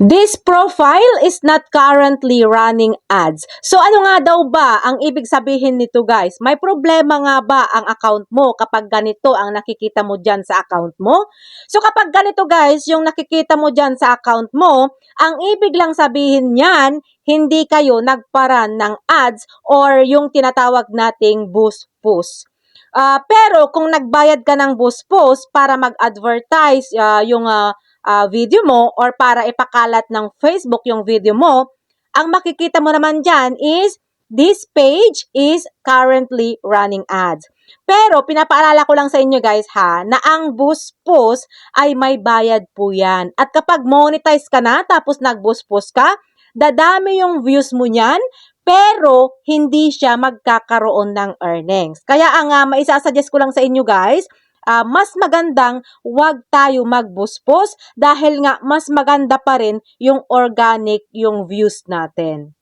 This profile is not currently running ads. So ano nga daw ba ang ibig sabihin nito, guys? May problema nga ba ang account mo kapag ganito ang nakikita mo dyan sa account mo? So kapag ganito, guys, yung nakikita mo dyan sa account mo, ang ibig lang sabihin niyan, hindi kayo nagparan ng ads or yung tinatawag nating boost post. Pero kung nagbayad ka ng boost post para mag-advertise yung video mo or para ipakalat ng Facebook yung video mo, ang makikita mo naman dyan is this page is currently running ads. Pero pinapaalala ko lang sa inyo, guys, ha, na ang boost post ay may bayad po yan. At kapag monetize ka na tapos nag-boost post ka, dadami yung views mo niyan, pero hindi siya magkakaroon ng earnings. Kaya ang maisasuggest ko lang sa inyo, guys, mas magandang wag tayo mag-boost post dahil nga mas maganda pa rin yung organic yung views natin.